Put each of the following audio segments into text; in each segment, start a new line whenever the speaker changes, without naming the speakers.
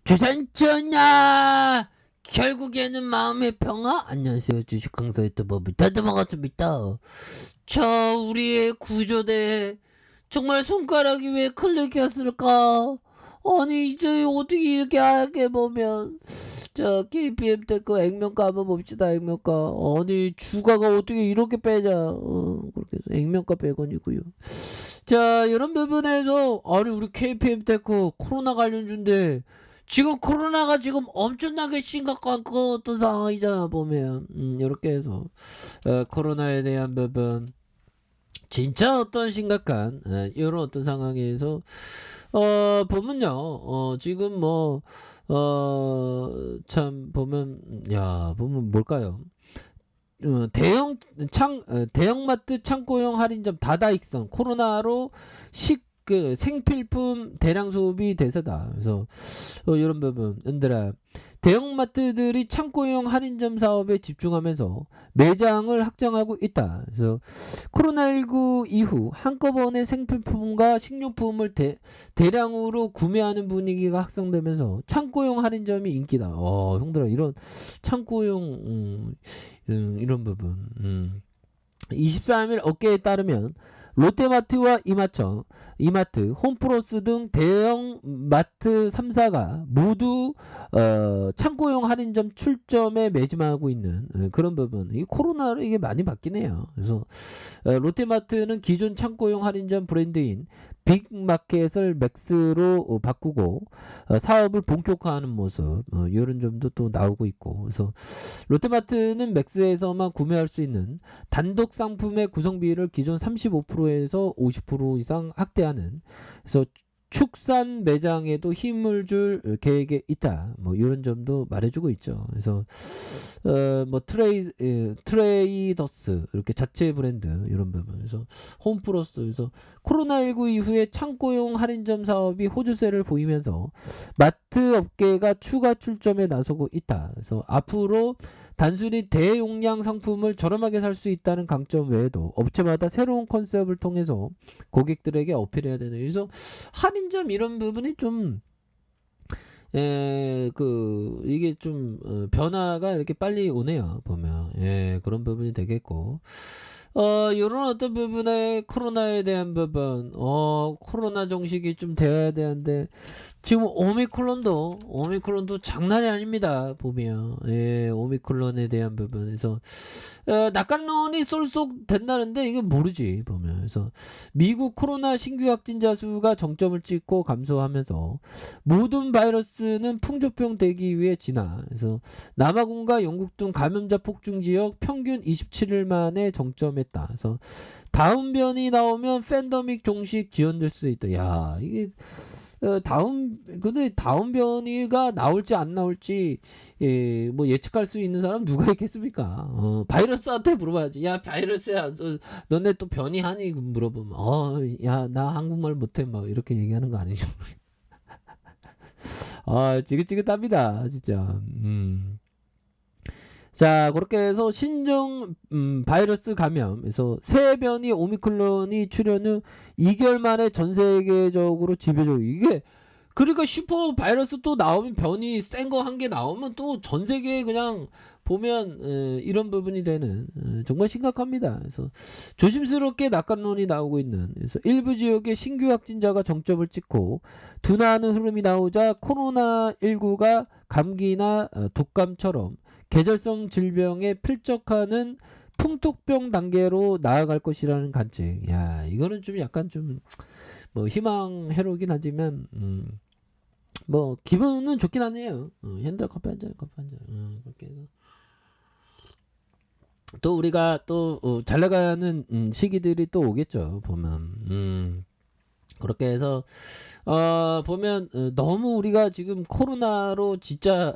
주산전야 결국에는 마음의 평화. 안녕하세요, 주식 강사의 법을 다듬어갔습니다. 저 우리의 구조대 정말 손가락이 왜 클릭했을까? 아니 이제 어떻게 이렇게 하게 보면 자 KPM 테크 액면가 한번 봅시다. 액면가 아니 주가가 어떻게 이렇게 빼냐. 그렇게 해서 액면가 100원이고요. 자 이런 부분에서 아니 우리 KPM 테크 코로나 관련주인데 지금 코로나가 지금 엄청나게 심각한 그 어떤 상황이잖아 보면 이렇게 해서 코로나에 대한 부분 진짜 어떤 심각한 이런 어떤 상황에서 보면요 지금 뭐 참 보면 보면 뭘까요? 대형마트 창고용 할인점 다다익선 코로나로 생필품 대량 소비 대세다. 그래서 이런 부분 은들아 대형마트들이 창고용 할인점 사업에 집중하면서 매장을 확장하고 있다. 그래서 코로나19 이후 한꺼번에 생필품과 식료품을 대량으로 구매하는 분위기가 확산되면서 창고용 할인점이 인기다. 형들아 이런 창고용 이런 부분 23일 업계에 따르면 롯데마트와 이마트, 홈플러스 등 대형 마트 3사가 모두 창고용 할인점 출점에 매진하고 있는 그런 부분. 이 코로나로 이게 많이 바뀌네요. 그래서 롯데마트는 기존 창고용 할인점 브랜드인 빅마켓을 맥스로 바꾸고 사업을 본격화하는 모습 이런 점도 또 나오고 있고 그래서 롯데마트는 맥스에서만 구매할 수 있는 단독 상품의 구성비를 기존 35%에서 50% 이상 확대하는 그래서 축산 매장에도 힘을 줄 계획에 있다. 뭐 이런 점도 말해주고 있죠. 그래서 뭐 트레이더스 이렇게 자체 브랜드 이런 부분. 그래서 홈플러스 그래서 코로나19 이후에 창고용 할인점 사업이 호주세를 보이면서 마트 업계가 추가 출점에 나서고 있다. 그래서 앞으로 단순히 대용량 상품을 저렴하게 살 수 있다는 강점 외에도 업체마다 새로운 컨셉을 통해서 고객들에게 어필해야 되는 그래서 할인점 이런 부분이 좀 이게 좀 변화가 이렇게 빨리 오네요 보면 그런 부분이 되겠고 요런 어떤 부분에 코로나에 대한 부분 코로나 정식이 좀 되어야 되는데 지금 오미크론도 장난이 아닙니다 보면 오미크론에 대한 부분에서 낙관론이 쏠쏠 된다는데 이게 모르지 보면 그래서 미국 코로나 신규 확진자 수가 정점을 찍고 감소하면서 모든 바이러스는 풍조병 되기 위해 지나 그래서 남아공과 영국 등 감염자 폭증 지역 평균 27일 만에 정점했다. 그래서 다음 변이 나오면 팬데믹 종식 지연될 수 있다. 야 이게 근데 다음 변이가 나올지 안 나올지 뭐 예측할 수 있는 사람 누가 있겠습니까? 바이러스한테 물어봐야지. 야 바이러스야, 너네 또 변이하니? 물어보면 야 나 한국말 못해 막 이렇게 얘기하는 거 아니죠? 지긋지긋합니다 진짜. 자 그렇게 해서 신종 바이러스 감염에서 새 변이 오미크론이 출현 후 2개월 만에 전 세계적으로 지배적 이게 그러니까 슈퍼 바이러스 또 나오면 변이 센 거 한 개 나오면 또 전 세계에 그냥 보면 이런 부분이 되는 정말 심각합니다. 그래서 조심스럽게 낙관론이 나오고 있는 그래서 일부 지역의 신규 확진자가 정점을 찍고 둔화하는 흐름이 나오자 코로나19가 감기나 독감처럼 계절성 질병에 필적하는 풍토병 단계로 나아갈 것이라는 관측. 야 이거는 좀 약간 좀 뭐 희망 회로긴 하지만 뭐 기분은 좋긴 하네요. 현대 커피 한 잔, 그렇게 해서 또 우리가 또 잘 나가는 시기들이 또 오겠죠. 보면 그렇게 해서 보면 너무 우리가 지금 코로나로 진짜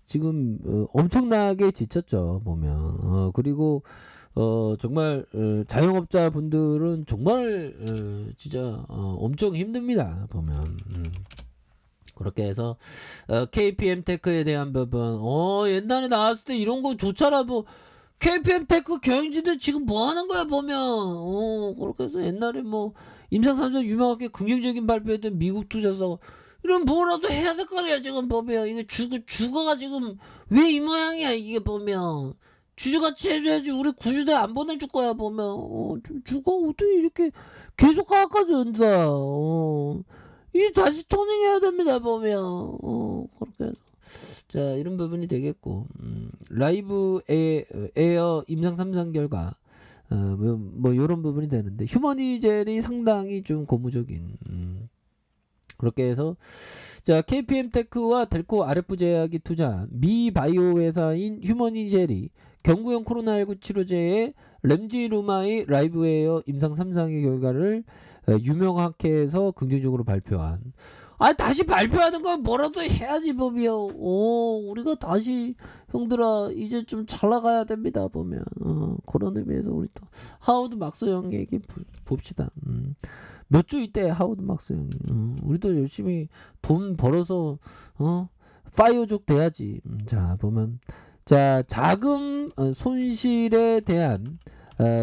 지금 엄청나게 지쳤죠. 보면 그리고 정말 자영업자 분들은 정말 진짜 엄청 힘듭니다. 보면 그렇게 해서 KPM 테크에 대한 부분 옛날에 나왔을 때 이런 거 좋잖아. 뭐 KPM 테크 경영진들 지금 뭐 하는 거야 보면 그렇게 해서 옛날에 뭐 임상삼성 유명하게 긍정적인 발표했던 미국 투자사 이런 뭐라도 해야 될 거 아니야 지금 보면. 이게 주가가 지금 왜 이 모양이야 이게 보면. 주주가치 해줘야지. 우리 구주대 안 보내줄 거야 보면. 주가 어떻게 이렇게 계속 하락하지 이 다시 토닝해야 됩니다 보면. 그렇게 해서 자 이런 부분이 되겠고, 라이브 에어 임상 3상 결과 뭐 요런 부분이 되는데, 휴머니젤이 상당히 좀 고무적인, 그렇게 해서 자 KPM테크와 델코 RF 제약이 투자한 미 바이오 회사인 휴머니젤이 경구용 코로나19 치료제의 렘지루마의 라이브웨어 임상 3상의 결과를 유명 학회에서 긍정적으로 발표한. 다시 발표하는 건 뭐라도 해야지 법이요. 우리가 다시 형들아 이제 좀 잘 나가야 됩니다 보면. 그런 의미에서 우리 또 하워드 막스 형 얘기 봅시다. 몇 주 있대 하워드 막스 형이. 우리도 열심히 돈 벌어서 파이어족 돼야지. 자 보면 자 자금 손실에 대한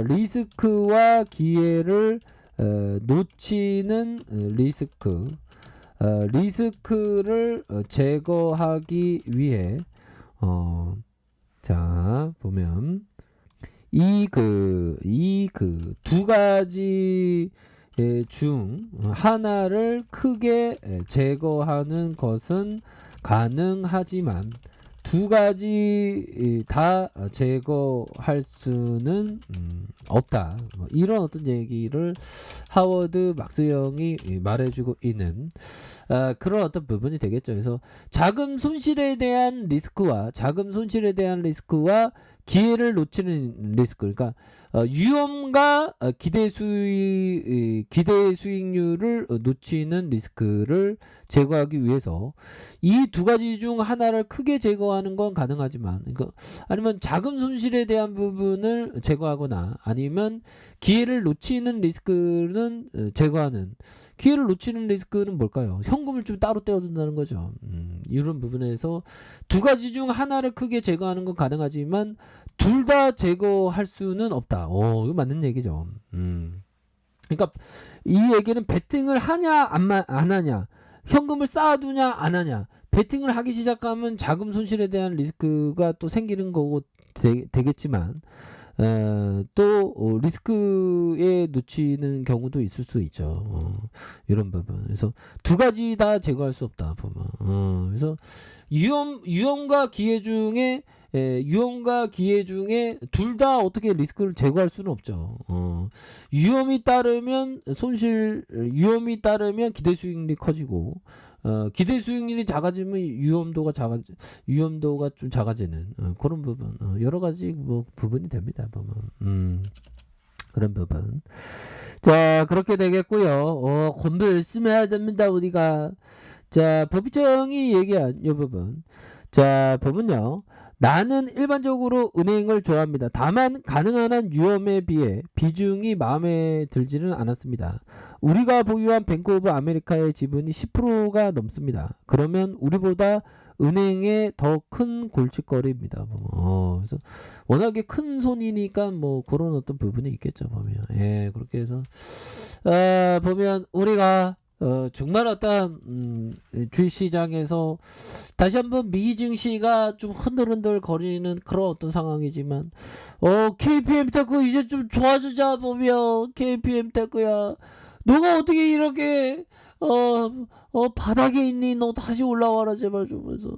리스크와 기회를 놓치는 리스크를 제거하기 위해 자 보면 이 두 가지 중 하나를 크게 제거하는 것은 가능하지만 두 가지 다 제거할 수는 없다. 이런 어떤 얘기를 하워드 막스 형이 말해주고 있는 그런 어떤 부분이 되겠죠. 그래서 자금 손실에 대한 리스크와 기회를 놓치는 리스크, 그러니까 위험과 기대 수익률을 놓치는 리스크를 제거하기 위해서 이 두 가지 중 하나를 크게 제거하는 건 가능하지만, 그러니까 아니면 자금 손실에 대한 부분을 제거하거나 아니면 기회를 놓치는 리스크는 제거하는. 기회를 놓치는 리스크는 뭘까요? 현금을 좀 따로 떼어준다는 거죠. 이런 부분에서 두 가지 중 하나를 크게 제거하는 건 가능하지만 둘 다 제거할 수는 없다. 이거 맞는 얘기죠. 그러니까 이 얘기는 베팅을 하냐 안 하냐, 현금을 쌓아두냐 안 하냐. 베팅을 하기 시작하면 자금 손실에 대한 리스크가 또 생기는 거고 되겠지만 또 리스크에 놓치는 경우도 있을 수 있죠. 이런 부분. 그래서 두 가지 다 제거할 수 없다 보면. 그래서 위험과 기회 중에 둘 다 어떻게 리스크를 제거할 수는 없죠. 위험이 따르면 기대 수익률이 커지고, 기대 수익률이 작아지면 위험도가 좀 작아지는 그런 부분, 여러 가지 뭐 부분이 됩니다 보면. 그런 부분. 자 그렇게 되겠고요. 공부 열심히 해야 됩니다 우리가. 자 법정이 얘기한 이 부분. 자 보면요, 나는 일반적으로 은행을 좋아합니다. 다만 가능한 한 위험에 비해 비중이 마음에 들지는 않았습니다. 우리가 보유한 뱅크 오브 아메리카의 지분이 10%가 넘습니다. 그러면 우리보다 은행에 더 큰 골칫거리입니다. 그래서 워낙에 큰 손이니까 뭐 그런 어떤 부분이 있겠죠 보면. 그렇게 해서 보면 우리가 정말 어떤 주식시장에서 다시 한번 미 증시가 좀 흔들흔들 거리는 그런 어떤 상황이지만, KPM테크 이제 좀 좋아지자 보면. KPM테크야 너가 어떻게 이렇게 바닥에 있니? 너 다시 올라와라 제발 좀. 해서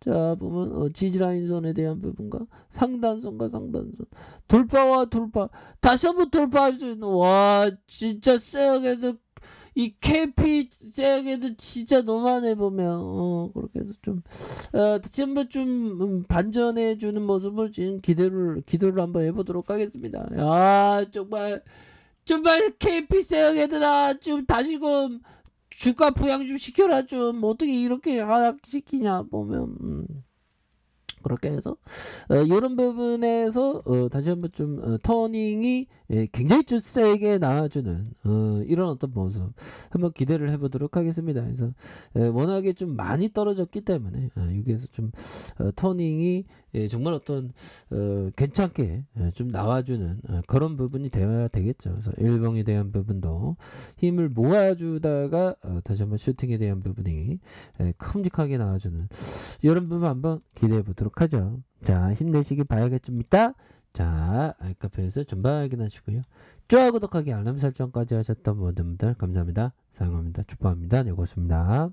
자 보면 지지라인선에 대한 부분과 상단선과 상단선 돌파 다시 한번 돌파할 수 있는, 와 진짜 쎄하게도 이 KP 쎄하게도 진짜 너무하네 보면. 그렇게 해서 좀 다시 한번 좀 반전해 주는 모습을 지금 기도를 한번 해보도록 하겠습니다. 정말 KP 쎄하게들아 좀 다시금 주가 부양 좀 시켜라 좀. 어떻게 이렇게 하락시키냐 보면. 그렇게 해서 요런 부분에서 다시 한번 좀 터닝이 굉장히 좀 세게 나와주는 이런 어떤 모습 한번 기대를 해 보도록 하겠습니다. 그래서 워낙에 좀 많이 떨어졌기 때문에 여기에서 좀 터닝이 정말 어떤 괜찮게 좀 나와주는 그런 부분이 되어야 되겠죠. 그래서 일봉에 대한 부분도 힘을 모아주다가 다시 한번 슈팅에 대한 부분이 큼직하게 나와주는 이런 부분 한번 기대해 보도록 하죠. 자, 힘내시기 바라겠습니다. 자, 알카페에서 전방 확인하시고요. 좋아요, 구독하기, 알람 설정까지 하셨던 모든 분들 감사합니다. 사랑합니다. 축복합니다. 네, 고맙습니다.